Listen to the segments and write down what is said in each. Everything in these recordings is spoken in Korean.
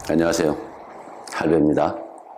안녕하세요, 할배입니다.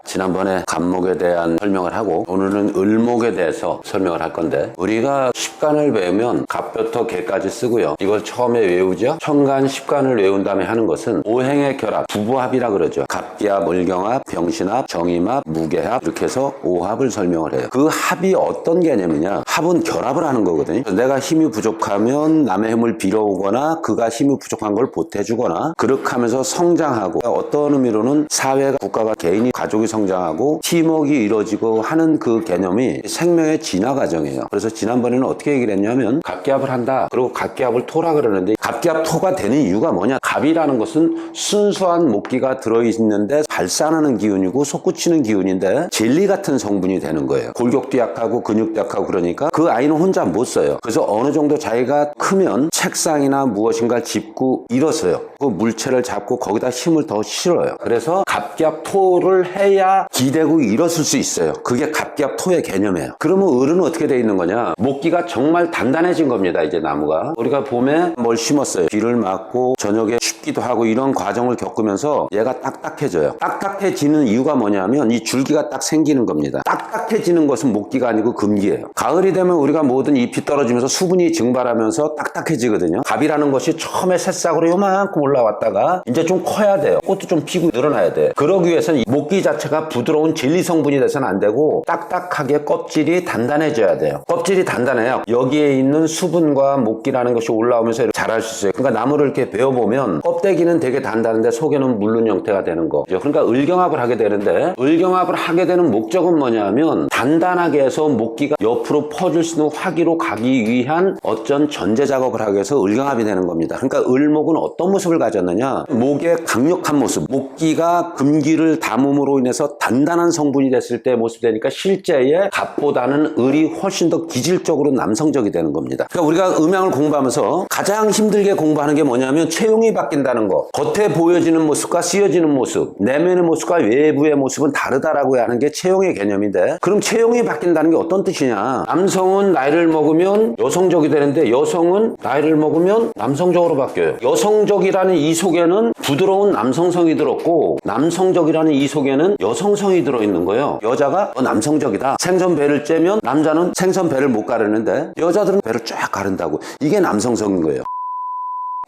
지난번에 갑목에 대한 설명을 하고 오늘은 을목에 대해서 설명을 할 건데, 우리가 십간을 외우면 갑부터 개까지 쓰고요. 이걸 처음에 외우죠. 천간 십간을 외운 다음에 하는 것은 오행의 결합, 부부합이라 그러죠. 갑기합, 을경합, 병신합, 정임합, 무게합, 이렇게 해서 오합을 설명을 해요. 그 합이 어떤 개념이냐, 합은 결합을 하는 거거든요. 내가 힘이 부족하면 남의 힘을 빌어오거나 그가 힘이 부족한 걸 보태주거나, 그렇게 하면서 성장하고, 어떤 의미로는 사회가, 국가가, 개인이, 가족이 성장하고 팀워크가 이루어지고 하는 그 개념이 생명의 진화 과정이에요. 그래서 지난번에는 어떻게 얘기를 했냐면, 갑기합을 한다, 그리고 갑기합을 토라 그러는데, 갑기합 토가 되는 이유가 뭐냐, 갑이라는 것은 순수한 목기가 들어있는데 발산하는 기운이고 솟구치는 기운인데 젤리 같은 성분이 되는 거예요. 골격도 약하고 근육도 약하고, 그러니까 그 아이는 혼자 못 써요. 그래서 어느 정도 자기가 크면 책상이나 무엇인가 짚고 일어서요. 그 물체를 잡고 거기다 힘을 더 실어요. 그래서 갑기합 토를 해야 기대고 일었을 수 있어요. 그게 갑기합 토의 개념이에요. 그러면 을은 어떻게 돼 있는 거냐, 목기가 정말 단단해진 겁니다. 이제 나무가, 우리가 봄에 뭘 심었어요. 비를 맞고 저녁에 춥기도 하고 이런 과정을 겪으면서 얘가 딱딱해져요. 딱딱해지는 이유가 뭐냐면 이 줄기가 딱 생기는 겁니다. 딱딱해지는 것은 목기가 아니고 금기예요. 가을이 되면 우리가 모든 잎이 떨어지면서 수분이 증발하면서 딱딱해지거든요. 갑이라는 것이 처음에 새싹으로 요만큼 올라왔다가 이제 좀 커야 돼요. 꽃도 좀 피고 늘어나야 돼. 그러기 위해서는 이 목기 자체가 부드러운 젤리 성분이 돼서는 안 되고 딱딱하게 껍질이 단단해져야 돼요. 껍질이 단단해요. 여기에 있는 수분과 목기라는 것이 올라오면서 이렇게 자랄 수 있어요. 그러니까 나무를 이렇게 베어보면 껍데기는 되게 단단한데 속에는 물른 형태가 되는 거. 그러니까 을경합을 하게 되는데, 을경합을 하게 되는 목적은 뭐냐면 단단하게 해서 목기가 옆으로 퍼질 수 있는 화기로 가기 위한 어쩐 전제 작업을 하기 위해서 을경합이 되는 겁니다. 그러니까 을목은 어떤 모습을 가졌느냐, 목의 강력한 모습, 목기가 금기를 담음으로 인해서 단단한 성분이 됐을 때 모습이 되니까 실제의 갑보다는 을이 훨씬 더 기질적으로 남성적이 되는 겁니다. 그러니까 우리가 음양을 공부하면서 가장 힘들게 공부하는 게 뭐냐면 체형이 바뀐다는 거. 겉에 보여지는 모습과 쓰여지는 모습, 내면의 모습과 외부의 모습은 다르다라고 하는 게 체형의 개념인데, 그럼 체형이 바뀐다는 게 어떤 뜻이냐, 남성은 나이를 먹으면 여성적이 되는데 여성은 나이를 먹으면 남성적으로 바뀌어요. 여성적이라는 이 속에는 부드러운 남성성이 들었고, 남성적이라는 이 속에는 여성성이 들어있는 거예요. 여자가 남성적이다, 생선 배를 째면 남자는 생선 배를 못 가르는데 여자들은 배를 쫙 가른다고. 이게 남성성인 거예요.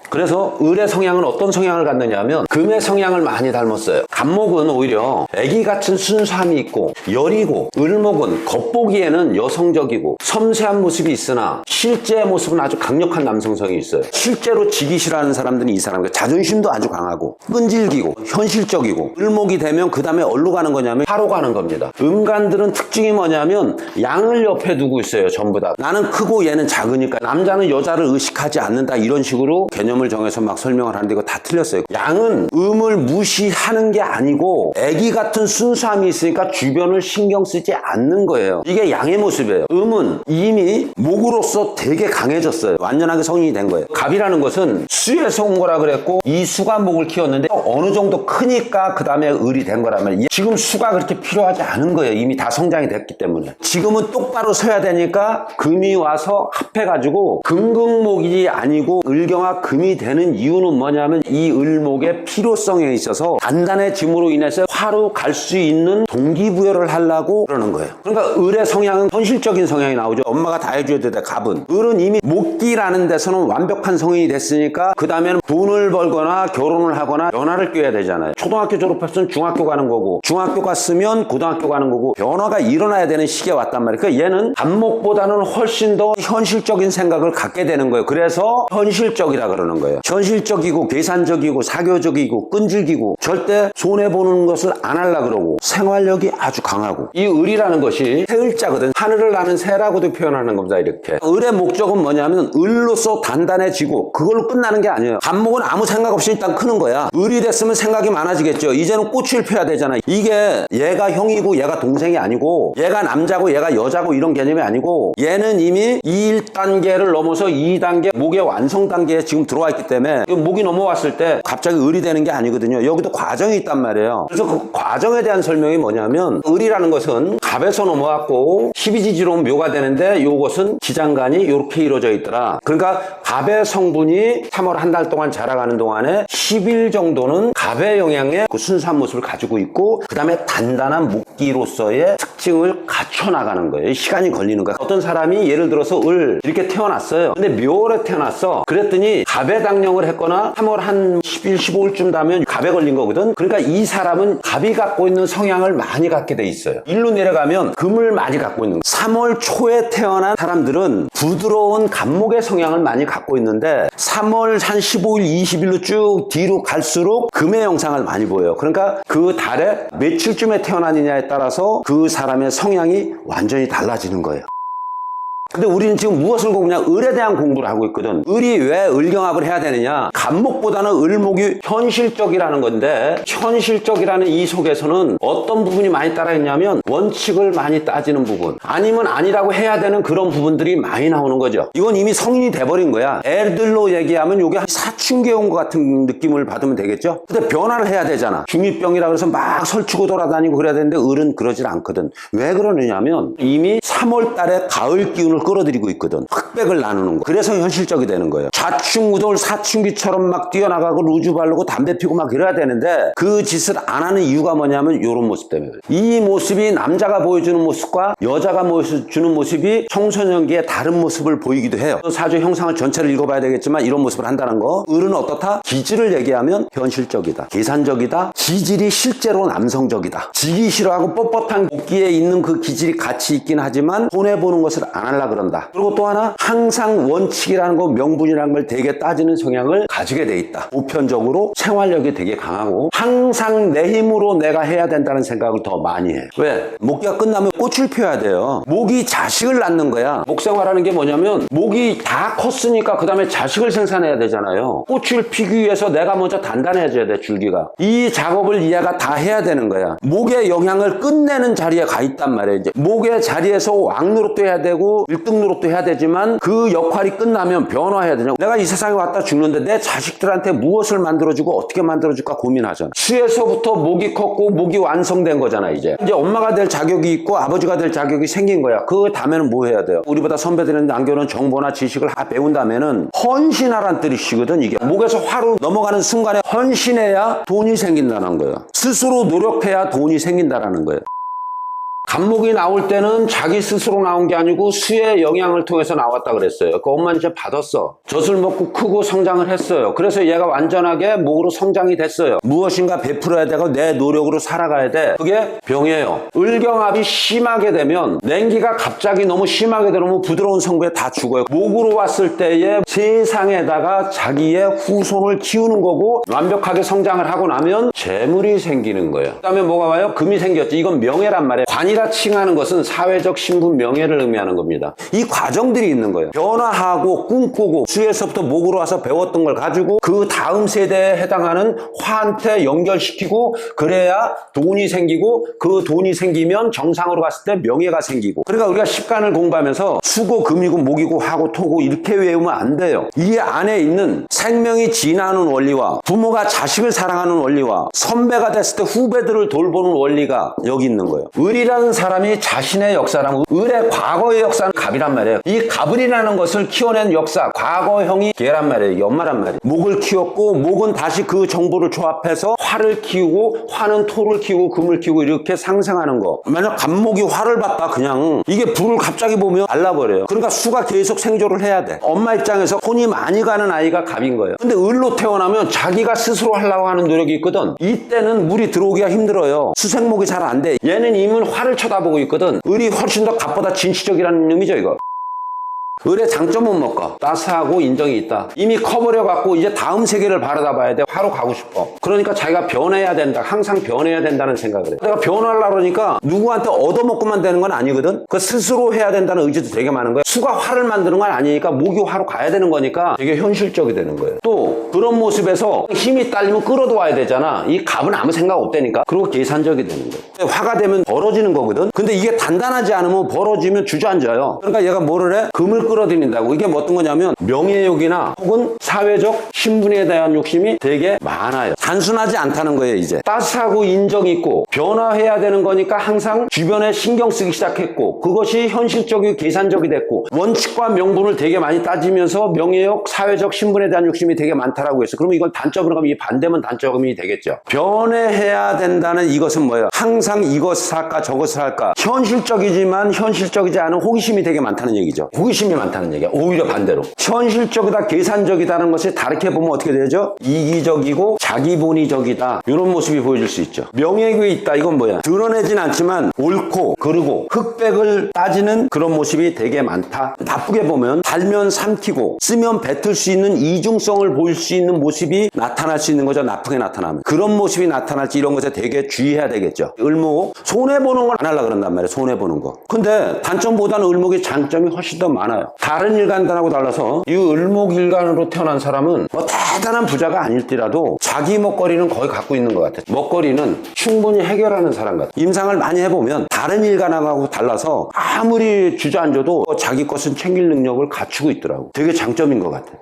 그래서 을의 성향은 어떤 성향을 갖느냐 하면 금의 성향을 많이 닮았어요. 갑목은 오히려 애기 같은 순수함이 있고 여리고, 을목은 겉보기에는 여성적이고 섬세한 모습이 있으나 실제 모습은 아주 강력한 남성성이 있어요. 실제로 지기 싫어하는 사람들은 이 사람, 자존심도 아주 강하고 끈질기고 현실적이고. 을목이 되면 그 다음에 어디로 가는 거냐면 화로 가는 겁니다. 음간들은 특징이 뭐냐면 양을 옆에 두고 있어요. 전부 다 나는 크고 얘는 작으니까 남자는 여자를 의식하지 않는다, 이런 식으로 개념을 정해서 막 설명을 하는데 이거 다 틀렸어요. 양은 음을 무시하는 게 아니고 애기 같은 순수함이 있으니까 주변을 신경 쓰지 않는 거예요. 이게 양의 모습이에요. 음은 이미 목으로서 되게 강해졌어요. 완전하게 성인이 된 거예요. 갑이라는 것은 수에서 온 거라 그랬고, 이 수가 목을 키웠는데 어느 정도 크니까 그 다음에 을이 된 거라면, 지금 수가 그렇게 필요하지 않은 거예요. 이미 다 성장이 됐기 때문에. 지금은 똑바로 서야 되니까 금이 와서 합해가지고 금극목이 아니고 을경합 금이 되는 이유는 뭐냐면 이 을목의 필요성에 있어서 단단해짐으로 인해서 화로 갈 수 있는 동기부여를 하려고 그러는 거예요. 그러니까 을의 성향은 현실적인 성향이 나오죠. 엄마가 다 해줘야 되는데, 갑은, 을은 이미 목기라는 데서는 완벽한 성인이 됐으니까 그 다음에는 돈을 벌거나 결혼을 하거나 연하를 껴야 되잖아요. 초등학교 졸업했으면 중학교 가는 거고, 중학교 갔으면 고등학교 가는 거고, 변화가 일어나야 되는 시기에 왔단 말이에요. 그러니까 얘는 갑목보다는 훨씬 더 현실적인 생각을 갖게 되는 거예요. 그래서 현실적이라 그러는 거예요. 현실적이고 계산적이고 사교적이고 끈질기고 절대 손해보는 것을 안 하려고 그러고 생활력이 아주 강하고. 이 을이라는 것이 새을자거든. 하늘을 나는 새라고도 표현하는 겁니다. 이렇게 을의 목적은 뭐냐면 을로서 단단해지고 그걸로 끝나는 게 아니에요. 갑목은 아무 생각 없이 일단 크는 거야. 을이 됐으면 생각이 많아지겠죠. 이제는 꽃을 펴야 되잖아. 이게 얘가 형이고 얘가 동생이 아니고, 얘가 남자고 얘가 여자고 이런 개념이 아니고, 얘는 이미 1단계를 넘어서 2단계 목의 완성 단계에 지금 들어와 넘어와 있기 때문에 목이 넘어왔을 때 갑자기 을이 되는 게 아니거든요. 여기도 과정이 있단 말이에요. 그래서 그 과정에 대한 설명이 뭐냐면 을이라는 것은 갑에서 넘어왔고 12지지로 묘가 되는데 요것은 지장간이 이렇게 이루어져 있더라. 그러니까 갑의 성분이 3월 한 달 동안 자라가는 동안에 10일 정도는 갑의 영향의 그 순수한 모습을 가지고 있고 그 다음에 단단한 목기로서의 특징을 갖춰 나가는 거예요. 시간이 걸리는 거야. 어떤 사람이 예를 들어서 을 이렇게 태어났어요. 근데 묘월에 태어났어. 그랬더니 갑에 당령을 했거나 3월 한 10일 15일쯤 되면 갑에 걸린 거거든. 그러니까 이 사람은 갑이 갖고 있는 성향을 많이 갖게 돼 있어요. 일로 내려가면 금을 많이 갖고 있는 거예요. 3월 초에 태어난 사람들은 부드러운 갑목의 성향을 많이 갖고 있는데 3월 한 15일 20일로 쭉 뒤로 갈수록 금의 영상을 많이 보여요. 그러니까 그 달에 며칠쯤에 태어나느냐에 따라서 그 사람의 성향이 완전히 달라지는 거예요. 근데 우리는 지금 무엇을 공부냐? 을에 대한 공부를 하고 있거든. 을이 왜 을경합을 해야 되느냐? 갑목보다는 을목이 현실적이라는 건데 현실적이라는 이 속에서는 어떤 부분이 많이 따라있냐면 원칙을 많이 따지는 부분 아니면 아니라고 해야 되는 그런 부분들이 많이 나오는 거죠. 이건 이미 성인이 돼버린 거야. 애들로 얘기하면 이게 사춘기에 온 것 같은 느낌을 받으면 되겠죠? 근데 변화를 해야 되잖아. 중2병이라 그래서 막 설치고 돌아다니고 그래야 되는데 을은 그러질 않거든. 왜 그러느냐면 이미 3월 달에 가을 기운을 끌어들이고 있거든. 흑백을 나누는 거. 그래서 현실적이 되는 거예요. 좌충우돌 사춘기처럼 막 뛰어나가고 루즈 바르고 담배 피고 막 이래야 되는데 그 짓을 안 하는 이유가 뭐냐면 이런 모습 때문에 그래요. 이 모습이 남자가 보여주는 모습과 여자가 보여주는 모습이 청소년기에 다른 모습을 보이기도 해요. 사주 형상을 전체를 읽어봐야 되겠지만 이런 모습을 한다는 거. 을은 어떻다? 기질을 얘기하면 현실적이다. 계산적이다. 기질이 실제로 남성적이다. 지기 싫어하고 뻣뻣한 복기에 있는 그 기질이 같이 있긴 하지만 손해보는 것을 안 하려고 그런다. 그리고 또 하나 항상 원칙이라는 거 명분이라는 걸 되게 따지는 성향을 가지게 돼 있다. 보편적으로 생활력이 되게 강하고 항상 내 힘으로 내가 해야 된다는 생각을 더 많이 해. 왜? 목기가 끝나면 꽃을 피워야 돼요. 목이 자식을 낳는 거야. 목생활하는 게 뭐냐면 목이 다 컸으니까 그 다음에 자식을 생산해야 되잖아요. 꽃을 피기 위해서 내가 먼저 단단해져야 돼. 줄기가. 이 작업을 얘가 다 해야 되는 거야. 목의 영향을 끝내는 자리에 가 있단 말이에요. 이제 목의 자리에서 왕노릇도 해야 되고 1등 노릇도 해야 되지만 그 역할이 끝나면 변화해야 되냐. 내가 이 세상에 왔다 죽는데 내 자식들한테 무엇을 만들어주고 어떻게 만들어줄까 고민하잖아. 수에서부터 목이 컸고 목이 완성된 거잖아. 이제 엄마가 될 자격이 있고 아버지가 될 자격이 생긴 거야. 그 다음에는 뭐 해야 돼요? 우리보다 선배들은 남겨놓은 정보나 지식을 다 배운 다음에는 헌신하란 뜻이거든. 이게 목에서 화로 넘어가는 순간에 헌신해야 돈이 생긴다는 거예요. 스스로 노력해야 돈이 생긴다는 거예요. 갑목이 나올 때는 자기 스스로 나온 게 아니고 수의 영향을 통해서 나왔다 그랬어요. 그 엄마는 이제 받았어. 젖을 먹고 크고 성장을 했어요. 그래서 얘가 완전하게 목으로 성장이 됐어요. 무엇인가 베풀어야 되고 내 노력으로 살아가야 돼. 그게 병이에요. 을경합이 심하게 되면 냉기가 갑자기 너무 심하게 되면 부드러운 성분에 다 죽어요. 목으로 왔을 때에 세상에다가 자기의 후손을 키우는 거고 완벽하게 성장을 하고 나면 재물이 생기는 거예요. 그 다음에 뭐가 와요? 금이 생겼지. 이건 명예란 말이에요. 관이라 칭하는 것은 사회적 신분 명예를 의미하는 겁니다. 이 과정들이 있는 거예요. 변화하고 꿈꾸고 수에서부터 목으로 와서 배웠던 걸 가지고 그 다음 세대에 해당하는 화한테 연결시키고 그래야 돈이 생기고 그 돈이 생기면 정상으로 갔을 때 명예가 생기고. 그러니까 우리가 십간을 공부하면서 수고 금이고 목이고 하고 토고 이렇게 외우면 안 돼요. 이 안에 있는 생명이 진화하는 원리와 부모가 자식을 사랑하는 원리와 선배가 됐을 때 후배들을 돌보는 원리가 여기 있는 거예요. 을이라는 사람이 자신의 역사라면 을의 과거의 역사는 갑이란 말이에요. 이 갑을이라는 것을 키워낸 역사, 과거형이 개란 말이에요. 연마란 말이에요. 목을 키웠고 목은 다시 그 정보를 조합해서 화를 키우고 화는 토를 키우고 금을 키우고 이렇게 상생하는 거. 만약 갑목이 화를 받다 그냥 이게 불을 갑자기 보면 알라버려요. 그러니까 수가 계속 생존을 해야 돼. 엄마 입장에서 혼이 많이 가는 아이가 갑인 거예요. 근데 을로 태어나면 자기가 스스로 하려고 하는 노력이 있거든. 이때는 물이 들어오기가 힘들어요. 수생목이 잘 안 돼. 얘는 이미 화를 쳐다보고 있거든. 을이 훨씬 더 갑보다 진취적이라는 의미죠, 이거. 을의 장점은 뭘까? 따스하고 인정이 있다. 이미 커버려갖고 이제 다음 세계를 바라다 봐야 돼. 화로 가고 싶어. 그러니까 자기가 변해야 된다. 항상 변해야 된다는 생각을 해. 내가 변하려고 그러니까 누구한테 얻어먹고만 되는 건 아니거든. 그 스스로 해야 된다는 의지도 되게 많은 거야. 수가 화를 만드는 건 아니니까 목이 화로 가야 되는 거니까 되게 현실적이 되는 거예요. 또 그런 모습에서 힘이 딸리면 끌어도 와야 되잖아. 이 갑은 아무 생각 없다니까. 그리고 계산적이 되는 거예요. 화가 되면 벌어지는 거거든. 근데 이게 단단하지 않으면 벌어지면 주저앉아요. 그러니까 얘가 뭐를 해? 금을 이걸 끌어들인다고. 이게 뭐 어떤 거냐면 명예욕이나 혹은 사회적 신분에 대한 욕심이 되게 많아요. 단순하지 않다는 거예요. 이제 따스하고 인정 있고 변화해야 되는 거니까 항상 주변에 신경 쓰기 시작했고, 그것이 현실적이고 계산적이 됐고, 원칙과 명분을 되게 많이 따지면서 명예욕, 사회적 신분에 대한 욕심이 되게 많다라고 했어요. 그러면 이건 단점으로 가면 이 반대면 단점이 되겠죠. 변해야 된다는 이것은 뭐예요? 항상 이것을 할까 저것을 할까, 현실적이지만 현실적이지 않은 호기심이 되게 많다는 얘기죠. 호기심이 많다는 얘기야. 오히려 반대로 현실적이다, 계산적이다는 것이 다르게 보면 어떻게 되죠? 이기적이고 자기본위적이다, 이런 모습이 보여질 수 있죠. 명예욕이 있다, 이건 뭐야? 드러내진 않지만 옳고 그르고 흑백을 따지는 그런 모습이 되게 많다. 나쁘게 보면 달면 삼키고 쓰면 뱉을 수 있는 이중성을 보일 수 있는 모습이 나타날 수 있는 거죠. 나쁘게 나타나면 그런 모습이 나타날지 이런 것에 되게 주의해야 되겠죠. 을목, 손해보는 걸 안 하려고 그런단 말이에요. 손해보는 거. 근데 단점보다는 을목의 장점이 훨씬 더 많아요. 다른 일간들하고 달라서 이 을목일간으로 태어난 사람은 뭐 대단한 부자가 아닐지라도 자기 먹거리는 거의 갖고 있는 것 같아요. 먹거리는 충분히 해결하는 사람 같아요. 임상을 많이 해보면 다른 일간하고 달라서 아무리 주저앉아도 자기 것은 챙길 능력을 갖추고 있더라고. 되게 장점인 것 같아요.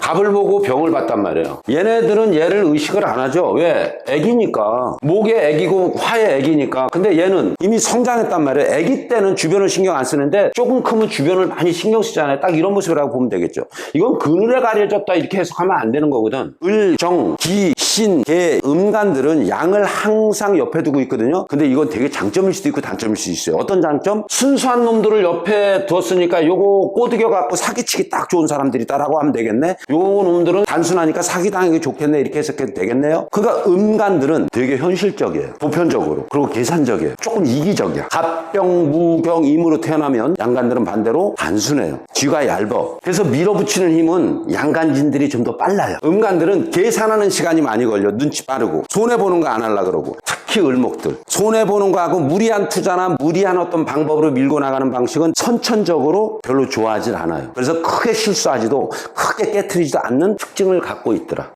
갑을 보고 병을 봤단 말이에요. 얘네들은 얘를 의식을 안 하죠. 왜? 애기니까. 목에 애기고 화에 애기니까. 근데 얘는 이미 성장했단 말이에요. 애기 때는 주변을 신경 안 쓰는데 조금 크면 주변을 많이 신경 쓰잖아요. 딱 이런 모습이라고 보면 되겠죠. 이건 그늘에 가려졌다 이렇게 해석하면 안 되는 거거든. 을, 정, 기, 신, 개, 음간들은 양을 항상 옆에 두고 있거든요. 근데 이건 되게 장점일 수도 있고 단점일 수도 있어요. 어떤 장점? 순수한 놈들을 옆에 두었으니까 요거 꼬드겨 갖고 사기치기 딱 좋은 사람들이다라고 하면 되겠네. 요 놈들은 단순하니까 사기당하기 좋겠네, 이렇게 해석해도 되겠네요. 그러니까 음간들은 되게 현실적이에요. 보편적으로. 그리고 계산적이에요. 조금 이기적이야. 갑병, 무경, 임으로 태어나면 양간들은 반대로 단순해요. 쥐가 얇아. 그래서 밀어붙이는 힘은 양간진들이 좀 더 빨라요. 음간들은 계산하는 시간이 많이 걸려. 눈치 빠르고 손해보는 거 안 하려고 그러고. 특히 을목들 손해보는 거하고 무리한 투자나 무리한 어떤 방법으로 밀고 나가는 방식은 선천적으로 별로 좋아하진 않아요. 그래서 크게 실수하지도 크게 깨트리지도 않는 특징을 갖고 있더라.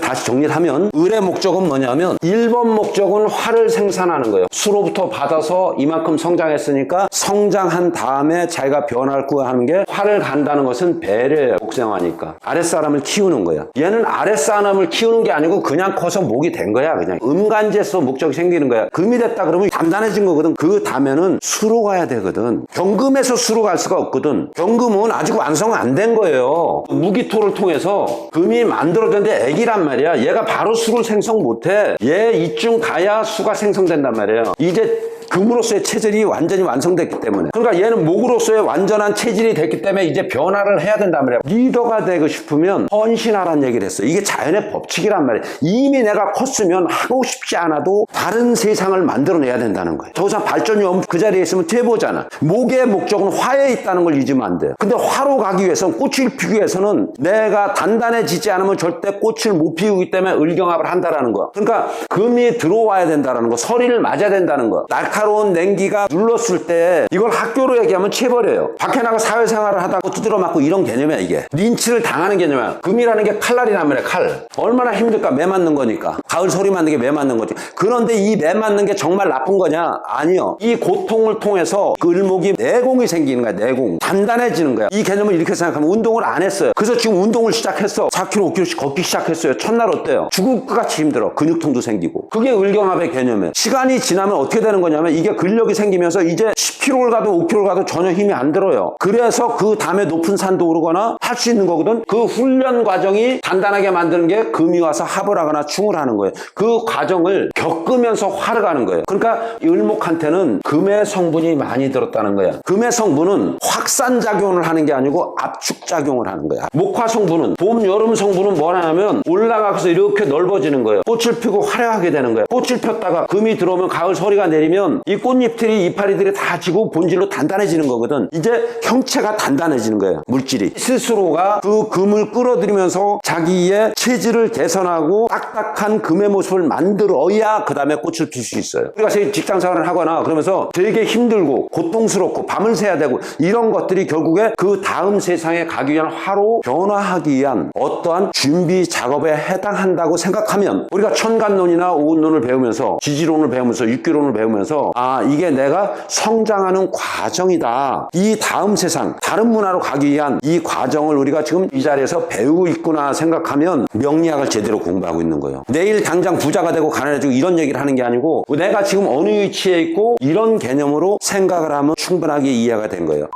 다시 정리를 하면 을의 목적은 뭐냐면 1번 목적은 화를 생산하는 거예요. 수로부터 받아서 이만큼 성장했으니까 성장한 다음에 자기가 변화를 구하는 게, 화를 간다는 것은 배려예요. 복생화니까 아랫사람을 키우는 거야. 얘는 아랫사람을 키우는 게 아니고 그냥 커서 목이 된 거야. 그냥 음간지에서 목적이 생기는 거야. 금이 됐다 그러면 단단해진 거거든. 그 다음에는 수로 가야 되거든. 경금에서 수로 갈 수가 없거든. 경금은 아직 완성 안 된 거예요. 무기토를 통해서 금이 만들어졌는데 애기란 말이야. 얘가 바로 수를 생성 못해. 얘 이쯤 가야 수가 생성된단 말이에요. 이제 금으로서의 체질이 완전히 완성됐기 때문에. 그러니까 얘는 목으로서의 완전한 체질이 됐기 때문에 이제 변화를 해야 된단 말이에요. 리더가 되고 싶으면 헌신하라는 얘기를 했어요. 이게 자연의 법칙이란 말이에요. 이미 내가 컸으면 하고 싶지 않아도 다른 세상을 만들어내야 된다는 거예요. 더 이상 발전이 없으면 그 자리에 있으면 퇴보잖아. 목의 목적은 화에 있다는 걸 잊으면 안 돼요. 근데 화로 가기 위해서는, 꽃을 피우기 위해서는 내가 단단해지지 않으면 절대 꽃을 못 피우기 때문에 을경합을 한다라는 거. 그러니까 금이 들어와야 된다는 거. 서리를 맞아야 된다는 거. 날카로운 냉기가 눌렀을 때 이걸 학교로 얘기하면 체벌이에요. 밖에 나가 사회생활을 하다가 두드려 맞고 이런 개념이야. 이게 린치를 당하는 개념이야. 금이라는 게 칼날이란 말이야. 칼. 얼마나 힘들까. 매 맞는 거니까. 가을 소리 맞는 게 매 맞는 거지. 그런데 이 매 맞는 게 정말 나쁜 거냐? 아니요. 이 고통을 통해서 그 을목이 내공이 생기는 거야. 내공. 단단해지는 거야. 이 개념을 이렇게 생각하면 운동을 안 했어요. 그래서 지금 운동을 시작했어. 4km, 5km씩 걷기 시작했어요. 첫날 어때요? 죽을 것 같이 힘들어. 근육통도 생기고. 그게 을경합의 개념이에요. 시간이 지나면 어떻게 되는 거냐면 이게 근력이 생기면서 이제 10km를 가도 5km를 가도 전혀 힘이 안 들어요. 그래서 그 다음에 높은 산도 오르거나 할 수 있는 거거든. 그 훈련 과정이 단단하게 만드는 게 금이 와서 합을 하거나 충을 하는 거예요. 그 과정을 겪으면서 화를 가는 거예요. 그러니까 을목한테는 금의 성분이 많이 들었다는 거야. 금의 성분은 확산작용을 하는 게 아니고 압축작용을 하는 거야. 목화 성분은, 봄, 여름 성분은 뭐냐면 올라가서 이렇게 넓어지는 거예요. 꽃을 피고 화려하게 되는 거예요. 꽃을 폈다가 금이 들어오면 가을 서리가 내리면 이 꽃잎들이, 이파리들이 다 지고 본질로 단단해지는 거거든. 이제 형체가 단단해지는 거예요. 물질이. 스스로가 그 금을 끌어들이면서 자기의 체질을 개선하고 딱딱한 금의 모습을 만들어야 그 다음에 꽃을 필 수 있어요. 우리가 직장생활을 하거나 그러면서 되게 힘들고 고통스럽고 밤을 새야 되고 이런 것들이 결국에 그 다음 세상에 가기 위한 화로 변화하기 위한 어떠한 준비 작업에 해당한다고 생각하면, 우리가 천간론이나 오운론을 배우면서, 지지론을 배우면서, 육기론을 배우면서 보면서 이게 내가 성장하는 과정이다. 이 다음 세상, 다른 문화로 가기 위한 이 과정을 우리가 지금 이 자리에서 배우고 있구나 생각하면 명리학을 제대로 공부하고 있는 거예요. 내일 당장 부자가 되고 가난해지고 이런 얘기를 하는 게 아니고 내가 지금 어느 위치에 있고 이런 개념으로 생각을 하면 충분하게 이해가 된 거예요.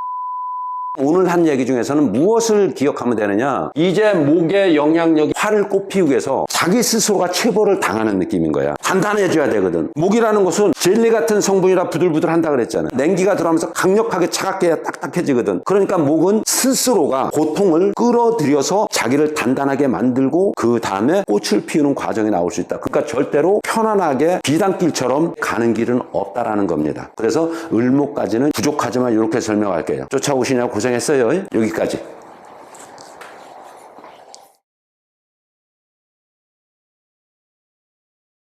오늘 한 얘기 중에서는 무엇을 기억하면 되느냐, 이제 목의 영향력이 활을 꽃피우기 위해서 자기 스스로가 체벌을 당하는 느낌인 거야. 단단해져야 되거든. 목이라는 것은 젤리 같은 성분이라 부들부들한다 그랬잖아. 냉기가 들어가면서 강력하게 차갑게 해야 딱딱해지거든. 그러니까 목은 스스로가 고통을 끌어들여서 자기를 단단하게 만들고 그 다음에 꽃을 피우는 과정이 나올 수 있다. 그러니까 절대로 편안하게 비단길처럼 가는 길은 없다라는 겁니다. 그래서 을목까지는 부족하지만 이렇게 설명할게요. 쫓아오시냐고 고생했어요. 여기까지.